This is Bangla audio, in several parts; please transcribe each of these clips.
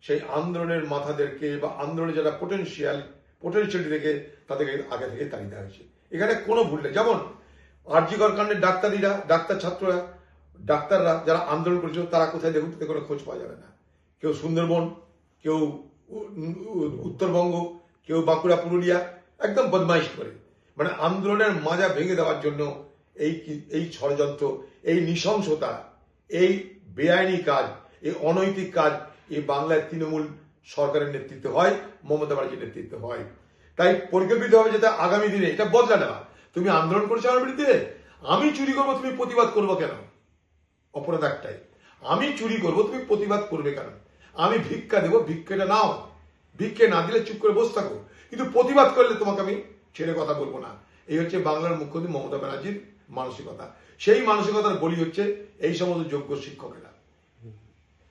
সেই আন্দোলনের মাথাদেরকে বা আন্দোলনে যারা পোটেনশিয়ালিটি দেখে তাদেরকে আগে থেকে তাড়িয়ে দেওয়া হয়েছে। এখানে কোনো ভুল নেই। যেমন আরজি কর কাণ্ডের ডাক্তার ছাত্ররা, ডাক্তাররা যারা আন্দোলন করেছিল তারা কোথায় দেখুন, তাদের কোনো খোঁজ পাওয়া যাবে না। কেউ সুন্দরবন, কেউ উত্তরবঙ্গ, কেউ বাঁকুড়া, পুরুলিয়া, একদম বদমাইশ করে, মানে আন্দোলনের মাজা ভেঙে দেওয়ার জন্য এই ষড়যন্ত্র, এই নৃশংসতা, এই বেআইনি কাজ, এই অনৈতিক কাজ এই বাংলায় তৃণমূল সরকারের নেতৃত্বে হয়, মমতা ব্যানার্জির নেতৃত্বে হয়। তাই পরিকল্পিতভাবে যেটা আগামী দিনে এটা বদলা নেওয়া। তুমি আন্দোলন করছো আমার বিরুদ্ধে, আমি চুরি করবো, তুমি প্রতিবাদ করবো কেন? অপরাধ একটাই, আমি চুরি করবো, তুমি প্রতিবাদ করবে কেন? আমি ভিক্ষা দেবো, ভিক্ষাটা নাও, ভিক্ষে না দিলে চুপ করে বসে থাকো, কিন্তু প্রতিবাদ করলে তোমাকে আমি ছেড়ে কথা বলবো না। এই হচ্ছে বাংলার মুখ্যমন্ত্রী মমতা ব্যানার্জির মানসিকতা। সেই মানসিকতার বলি হচ্ছে এই সমস্ত যোগ্য শিক্ষকেরা।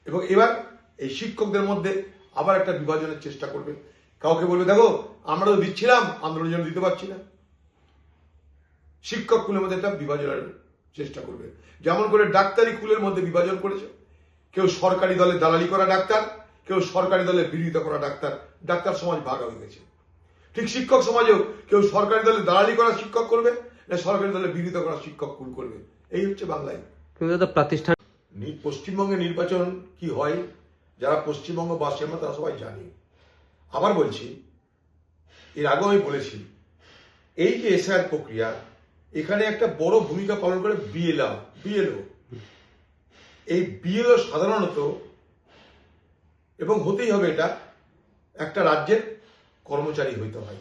এবং এবার এই শিক্ষকদের মধ্যে আবার একটা বিভাজনের চেষ্টা করবে। কাউকে বলবে দেখো আমরা তো দিচ্ছিলাম, আন্দোলনের জন্য দিতে পারছি না। শিক্ষক কুলের মধ্যে একটা বিভাজনের চেষ্টা করবে, যেমন করে ডাক্তারি কুলের মধ্যে বিভাজন করেছে। কেউ সরকারি দলে দালালি করা ডাক্তার, কেউ সরকারি দলে বিরোধিতা করা ডাক্তার। ডাক্তার সমাজ ভাগ হয়ে গেছে। ঠিক শিক্ষক সমাজেও কেউ সরকারি দলে দালালি করা শিক্ষক করবে, না সরকারি দলে বিরোধিতা করা শিক্ষক কুল করবে। এই হচ্ছে বাংলায় প্রতিষ্ঠান। পশ্চিমবঙ্গে নির্বাচন কি হয়, যারা পশ্চিমবঙ্গবাসী আমরা তারা সবাই জানি। আবার বলছি, এর আগেও আমি বলেছি, এই যে এসআইআর প্রক্রিয়া, এখানে একটা বড় ভূমিকা পালন করে বিএলও। এই বিএলও সাধারণত, এবং হতেই হবে, এটা একটা রাজ্যের কর্মচারী হইতে হয়।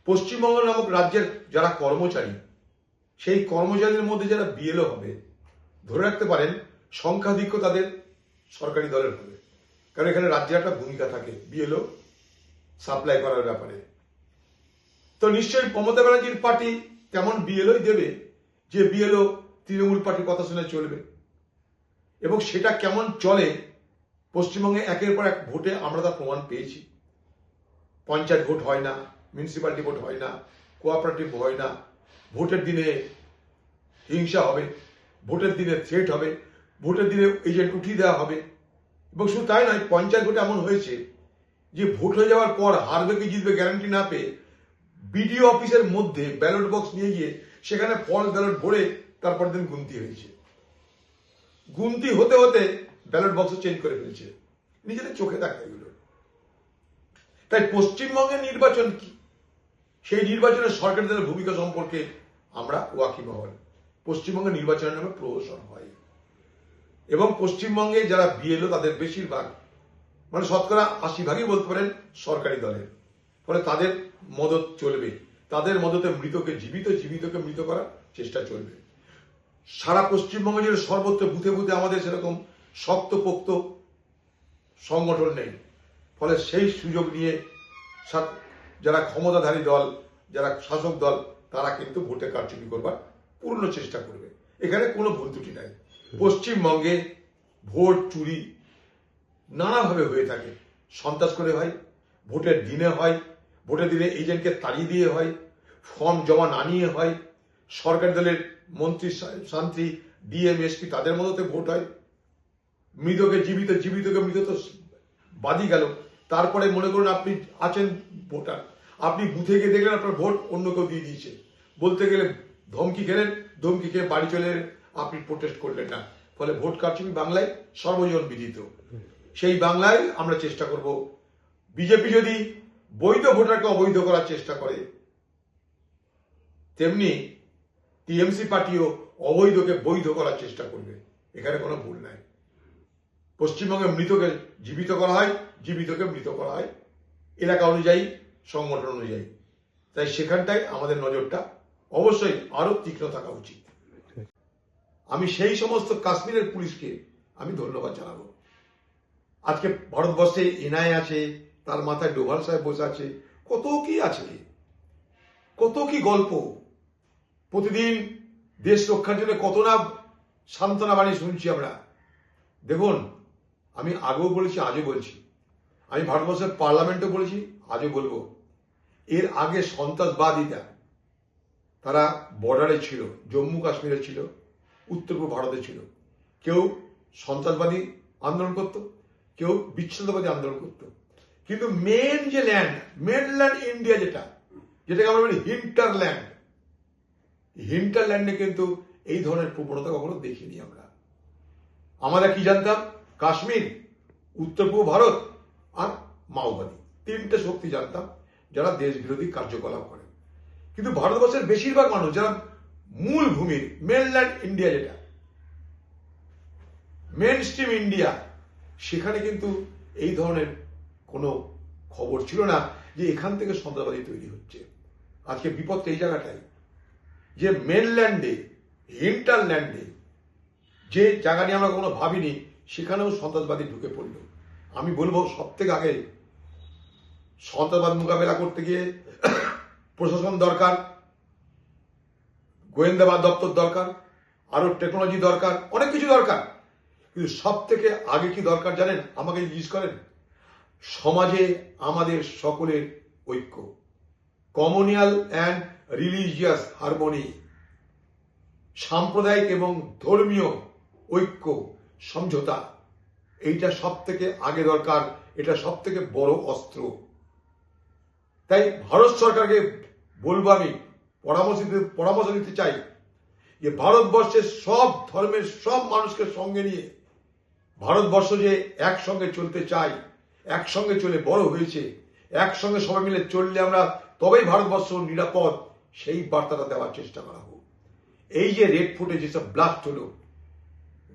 পশ্চিমবঙ্গ নামক রাজ্যের যারা কর্মচারী, সেই কর্মচারীদের মধ্যে যারা বিএলও হবে, ধরে রাখতে পারেন সংখ্যাধিক্য তাদের সরকারি দলের হবে, কারণ এখানে রাজ্যের একটা ভূমিকা থাকে বিএলও সাপ্লাই করার ব্যাপারে। তো নিশ্চয়ই মমতা ব্যানার্জির পার্টি তেমন বিএলওই দেবে যে বিএলও তৃণমূল পার্টির কথা শুনে চলবে। এবং সেটা কেমন চলে পশ্চিমবঙ্গে একের পর এক ভোটে আমরা তার প্রমাণ পেয়েছি। পঞ্চায়েত ভোট হয় না, মিউনিসিপ্যালিটি ভোট হয় না, কোঅপারেটিভ হয় না, ভোটের দিনে হিংসা হবে, ভোটের দিনে থ্রেট হবে, ভোটের দিনে এজেন্ট উঠিয়ে দেওয়া হবে। এবং শুধু তাই নয়, পঞ্চায়েত ভোটে এমন হয়েছে যে ভোট হয়ে যাওয়ার পর হারবে কি জিতবে গ্যারান্টি না পেয়ে বিডিও অফিসের মধ্যে ব্যালট বক্স নিয়ে গিয়ে সেখানে ফলস ব্যালট ভরে তারপর দিন গুনতি হয়েছে। গুনতি হতে হতে ব্যালট বক্স চেঞ্জ করে ফেলছে, নিজেদের চোখে দেখা এগুলো। তাই পশ্চিমবঙ্গের নির্বাচন কি, সেই নির্বাচনের সরকারি দলের ভূমিকা সম্পর্কে আমরা ওয়াকিবহাল। পশ্চিমবঙ্গের নির্বাচনের নামে প্রহসন হয়, এবং পশ্চিমবঙ্গে যারা বিএলও তাদের বেশিরভাগ, মানে শতকরা 80% বলতে পারেন সরকারি দলের। ফলে তাদের মদত চলবে, তাদের মদতে মৃতকে জীবিত, জীবিতকে মৃত করার চেষ্টা চলবে। সারা পশ্চিমবঙ্গে যে সর্বত্র বুথে বুথে আমাদের সেরকম শক্তপোক্ত সংগঠন নেই। ফলে সেই সুযোগ নিয়ে যারা ক্ষমতাধারী দল, যারা শাসক দল, তারা কিন্তু ভোটে কারচুপি করবার পূর্ণ চেষ্টা করবে। এখানে কোনো ভুল ত্রুটি নাই। পশ্চিমবঙ্গে ভোট চুরি নানাভাবে হয়ে থাকে। সন্ত্রাস করে হয়, ভোটের দিনে হয়, ভোটের দিনে এজেন্টকে তাড়িয়ে দিয়ে হয়, ফর্ম জমা না নিয়ে হয়, সরকারি দলের মন্ত্রী শান্তি ডিএম এসপি তাদের মধ্যে ভোট হয়, মৃতকে জীবিত, জীবিতকে মৃত তো বাদই গেল। তারপরে মনে করুন আপনি আছেন ভোটার, আপনি বুথে গিয়ে দেখলেন আপনার ভোট অন্য কেউ দিয়ে দিয়েছে, বলতে গেলে ধমকি খেলেন, ধমকি খেয়ে বাড়ি চলে এলেন, আপনি প্রোটেস্ট করলেন না। ফলে ভোট কারচুপি বাংলায় সর্বজন বিদিত। সেই বাংলায় আমরা চেষ্টা করব, বিজেপি যদি বৈধ ভোটারকে অবৈধ করার চেষ্টা করে, তেমনি টিএমসি পার্টিও অবৈধকে বৈধ করার চেষ্টা করবে। এখানে কোনো ভুল নাই। পশ্চিমবঙ্গে মৃতকে জীবিত করা হয়, জীবিতকে মৃত করা হয় এলাকা অনুযায়ী, সংগঠন অনুযায়ী। তাই সেখানটায় আমাদের নজরটা অবশ্যই আরো তীক্ষ্ণ থাকা উচিত। আমি সেই সমস্ত কাশ্মীরের পুলিশকে আমি ধন্যবাদ জানাবো। আজকে ভারতবর্ষে এনআইএ আছে, তার মাথায় ডোভাল সাহেব বসে আছে, কত কি আছে, কত কি গল্প। প্রতিদিন দেশ রক্ষার জন্য কত না সান্ত্বনা বাণী শুনছি আমরা। দেখুন, আমি আগেও বলেছি, আজও বলছি, আমি ভারতবর্ষের পার্লামেন্টও বলেছি, আজও বলবো, এর আগে সন্ত্রাসবাদীরা তারা বর্ডারে ছিল, জম্মু কাশ্মীরে ছিল, উত্তর পূর্ব ভারতে ছিল। কেউ সন্ত্রাসবাদী আন্দোলন করত, কেউ বিচ্ছিন্নতাবাদী আন্দোলন করতো, কিন্তু মেনল্যান্ড ইন্ডিয়া যেটাকে আমরা বলি হিন্টারল্যান্ডে কিন্তু এই ধরনের প্রবণতা কখনো দেখিনি আমরা কি জানতাম? কাশ্মীর, উত্তর পূর্ব ভারত আর মাওবাদী, তিনটে শক্তি জানতাম যারা দেশ বিরোধী কার্যকলাপ করে। কিন্তু ভারতবর্ষের বেশিরভাগ মানুষ যারা মূল ভূমির মেনল্যান্ড ইন্ডিয়া, যেটা মেন স্ট্রিম ইন্ডিয়া, সেখানে কিন্তু এই ধরনের কোনো খবর ছিল না যে এখান থেকে সন্ত্রাসবাদী তৈরি হচ্ছে। আজকে বিপদটা এই জায়গাটাই, যে মেনল্যান্ডে, হিন্টারল্যান্ডে যে জায়গা নিয়ে আমরা কখনো ভাবিনি, সেখানেও সন্ত্রাসবাদী ঢুকে পড়ল। আমি বলবো সব থেকে আগে সন্ত্রাসবাদ মোকাবেলা করতে গিয়ে প্রশাসন দরকার, গোয়েন্দা দপ্তর দরকার, আরো টেকনোলজি দরকার, অনেক কিছু দরকার। কিন্তু সব থেকে আগে কি দরকার জানেন? আমাকে জিজ্ঞেস করেন, সমাজে আমাদের সকলের ঐক্য, কমিউনাল অ্যান্ড রিলিজিয়াস হারমোনি, সাম্প্রদায়িক এবং ধর্মীয় ঐক্য, সমঝোতা, এইটা সব থেকে আগে দরকার। এটা সব থেকে বড় অস্ত্র। তাই ভারত সরকারকে বলবো, আমি পরামর্শ দিতে চাই যে ভারতবর্ষের সব ধর্মের সব মানুষকে সঙ্গে নিয়ে ভারতবর্ষ যে একসঙ্গে চলতে চাই, একসঙ্গে চলে বড় হয়েছে, একসঙ্গে সবাই মিলে চললে আমরা তবেই ভারতবর্ষ নিরাপদ, সেই বার্তাটা দেওয়ার চেষ্টা করা হোক। এই যে রেড ফুটে যেসব ব্লাস্ট হলো,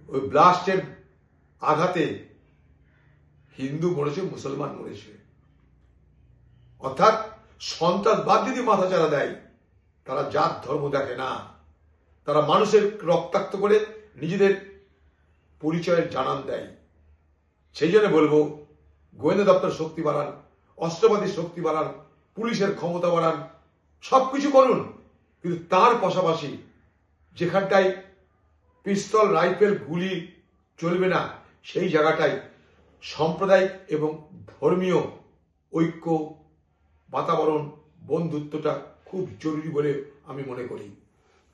ওই ব্লাস্টের আঘাতে হিন্দু মরেছে, মুসলমান মরেছে। অর্থাৎ সন্ত্রাসবাদ যদি মাথাচাড়া দেয়, তারা জাত ধর্ম দেখে না, তারা মানুষের রক্তাক্ত করে নিজেদের পরিচয়ের জানান দেয়। সেই জন্য বলবো, গোয়েন্দা দপ্তর শক্তি বাড়ান, অস্ত্রপাতির শক্তি বাড়ান, পুলিশের ক্ষমতা বাড়ান, সবকিছু করুন। কিন্তু তার পাশাপাশি যেখানটায় পিস্তল, রাইফেল, গুলি চলবে না, সেই জায়গাটায় সাম্প্রদায়িক এবং ধর্মীয় ঐক্য, বাতাবরণ, বন্ধুত্বটা খুব জরুরি বলে আমি মনে করি।